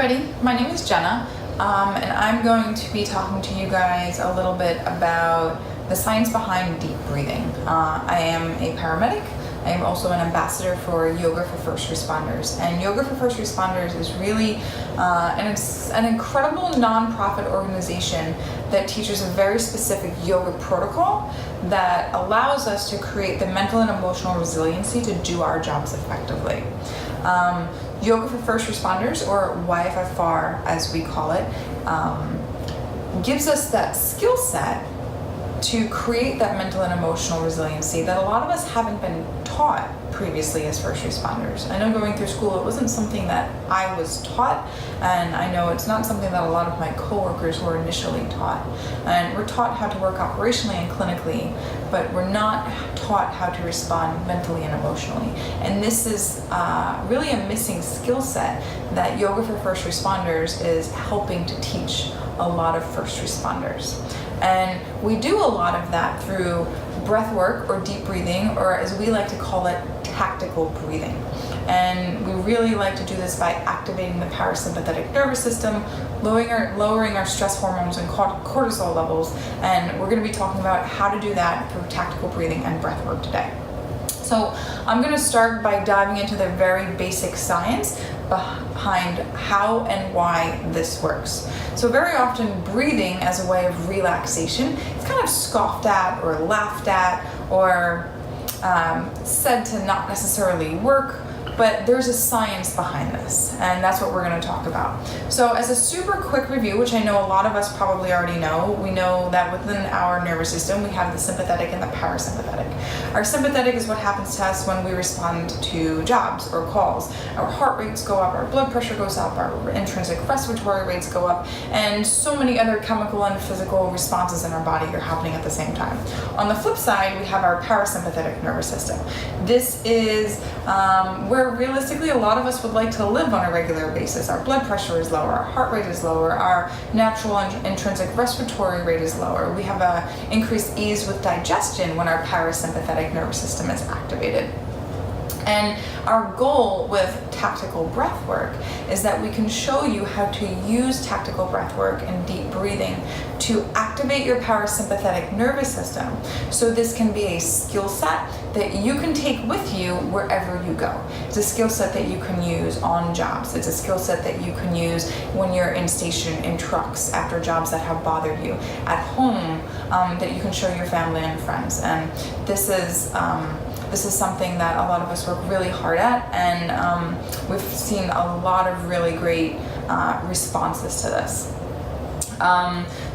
everybody, my name is Jenna, and I'm going to be talking to you guys a little bit about the science behind deep breathing. I am a paramedic. I am also an ambassador for Yoga for First Responders, and Yoga for First Responders is really an incredible nonprofit organization that teaches a very specific yoga protocol that allows us to create the mental and emotional resiliency to do our jobs effectively. Yoga for First Responders, or YFFR as we call it, gives us that skill set to create that mental and emotional resiliency that a lot of us haven't been taught previously as first responders. I know going through school, it wasn't something that I was taught, and I know it's not something that a lot of my coworkers were initially taught. And we're taught how to work operationally and clinically, but we're not taught how to respond mentally and emotionally. And this is really a missing skill set that Yoga for First Responders is helping to teach a lot of first responders. And we do a lot of that through breath work or deep breathing, or as we like to call it, tactical breathing. And we really like to do this by activating the parasympathetic nervous system, lowering our stress hormones and cortisol levels. And we're going to be talking about how to do that through tactical breathing and breath work today. So I'm going to start by diving into the very basic science behind how and why this works. So very often breathing as a way of relaxation is kind of scoffed at or laughed at or said to not necessarily work, but there's a science behind this, and that's what we're going to talk about. So as a super quick review, which I know a lot of us probably already know, we know that within our nervous system we have the sympathetic and the parasympathetic. Our sympathetic is what happens to us when we respond to jobs or calls. Our heart rates go up, our blood pressure goes up, our intrinsic respiratory rates go up, and so many other chemical and physical responses in our body are happening at the same time. On the flip side, we have our parasympathetic nervous system. This is where realistically a lot of us would like to live on a regular basis. Our blood pressure is lower, our heart rate is lower, our natural intrinsic respiratory rate is lower. We have an increased ease with digestion when our parasympathetic nervous system is activated. And our goal with tactical breath work is that we can show you how to use tactical breath work and deep breathing to activate your parasympathetic nervous system. So this can be a skill set that you can take with you wherever you go. It's a skill set that you can use on jobs. It's a skill set that you can use when you're in station, in trucks, after jobs that have bothered you, at home, that you can show your family and friends. And this is something that a lot of us work really hard at, and we've seen a lot of really great responses to this.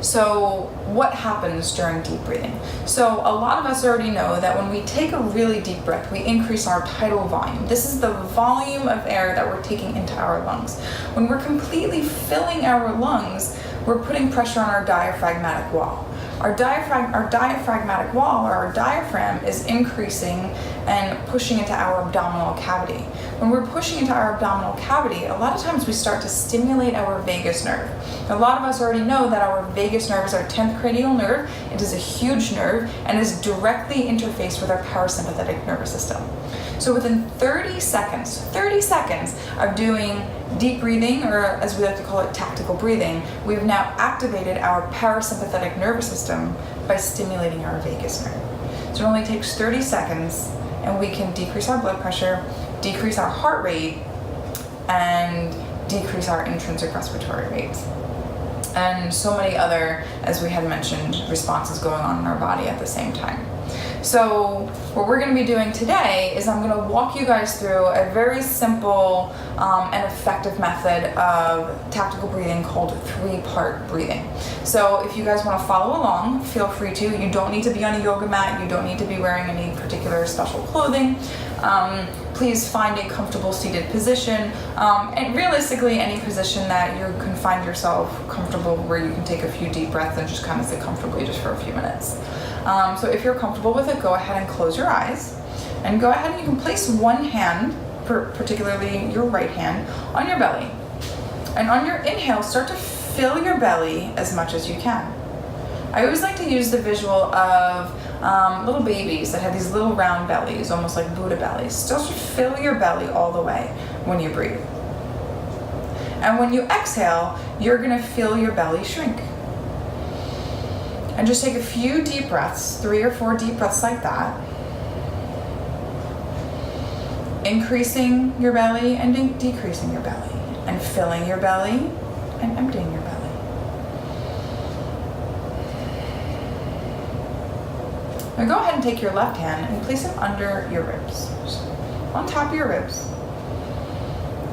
So what happens during deep breathing? So a lot of us already know that when we take a really deep breath, we increase our tidal volume. This is the volume of air that we're taking into our lungs. When we're completely filling our lungs, we're putting pressure on our diaphragmatic wall. Our diaphragmatic wall, or our diaphragm, is increasing and pushing into our abdominal cavity. When we're pushing into our abdominal cavity, a lot of times we start to stimulate our vagus nerve. A lot of us already know that our vagus nerve is our 10th cranial nerve. It is a huge nerve and is directly interfaced with our parasympathetic nervous system. So within 30 seconds of doing deep breathing, or as we like to call it, tactical breathing, we've now activated our parasympathetic nervous system by stimulating our vagus nerve. So it only takes 30 seconds, and we can decrease our blood pressure, decrease our heart rate, and decrease our intrinsic respiratory rates. And so many other, as we had mentioned, responses going on in our body at the same time. So what we're going to be doing today is I'm going to walk you guys through a very simple and effective method of tactical breathing called 3-part breathing. So if you guys want to follow along, feel free to. You don't need to be on a yoga mat. You don't need to be wearing any particular special clothing. Please find a comfortable seated position, and realistically any position that you can find yourself comfortable, where you can take a few deep breaths and just kind of sit comfortably just for a few minutes. So if you're comfortable with it, go ahead and close your eyes, and go ahead and you can place one hand, particularly your right hand, on your belly. And on your inhale, start to fill your belly as much as you can. I always like to use the visual of little babies that have these little round bellies, almost like Buddha bellies. Still fill your belly all the way when you breathe. And when you exhale, you're gonna feel your belly shrink. And just take a few deep breaths, 3 or 4 deep breaths like that. Increasing your belly and decreasing your belly. And filling your belly and emptying your belly. Now go ahead and take your left hand and place it under your ribs, on top of your ribs.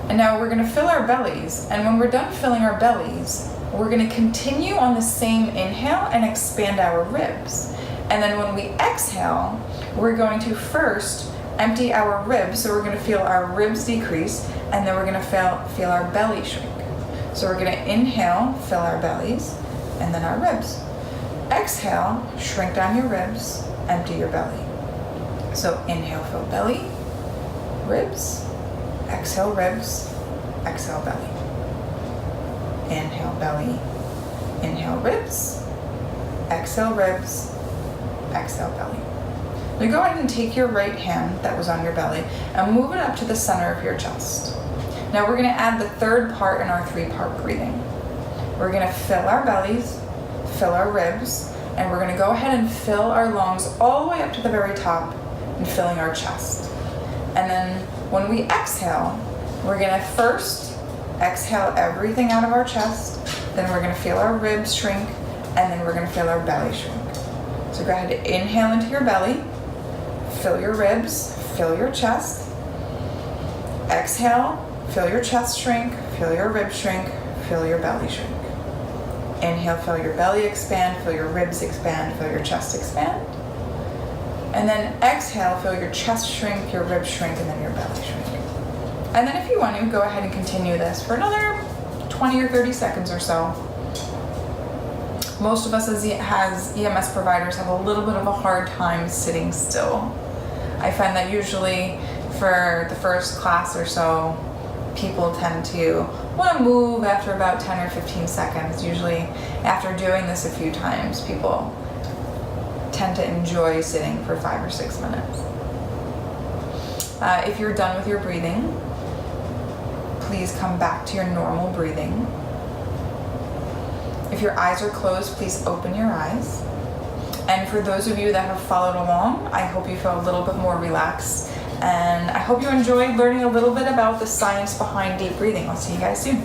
And now we're gonna fill our bellies, and when we're done filling our bellies, we're gonna continue on the same inhale and expand our ribs. And then when we exhale, we're going to first empty our ribs, so we're gonna feel our ribs decrease, and then we're gonna feel our belly shrink. So we're gonna inhale, fill our bellies, and then our ribs. Exhale, shrink down your ribs, empty your belly. So inhale, fill belly, ribs, exhale ribs, exhale belly. Inhale belly, inhale ribs, exhale ribs, exhale belly. Now go ahead and take your right hand that was on your belly and move it up to the center of your chest. Now we're gonna add the third part in our 3-part breathing. We're gonna fill our bellies, fill our ribs, and we're gonna go ahead and fill our lungs all the way up to the very top and filling our chest. And then when we exhale, we're gonna first exhale everything out of our chest, then we're gonna feel our ribs shrink, and then we're gonna feel our belly shrink. So go ahead and inhale into your belly, fill your ribs, fill your chest. Exhale, feel your chest shrink, feel your ribs shrink, feel your belly shrink. Inhale, feel your belly expand, feel your ribs expand, feel your chest expand. And then exhale, feel your chest shrink, your ribs shrink, and then your belly shrink. And then if you want to, go ahead and continue this for another 20 or 30 seconds or so. Most of us as EMS providers have a little bit of a hard time sitting still. I find that usually for the first class or so, people tend to want to move after about 10 or 15 seconds. Usually after doing this a few times, people tend to enjoy sitting for 5 or 6 minutes. If you're done with your breathing, please come back to your normal breathing. If your eyes are closed, please open your eyes. And for those of you that have followed along, I hope you feel a little bit more relaxed. And I hope you enjoyed learning a little bit about the science behind deep breathing. I'll see you guys soon.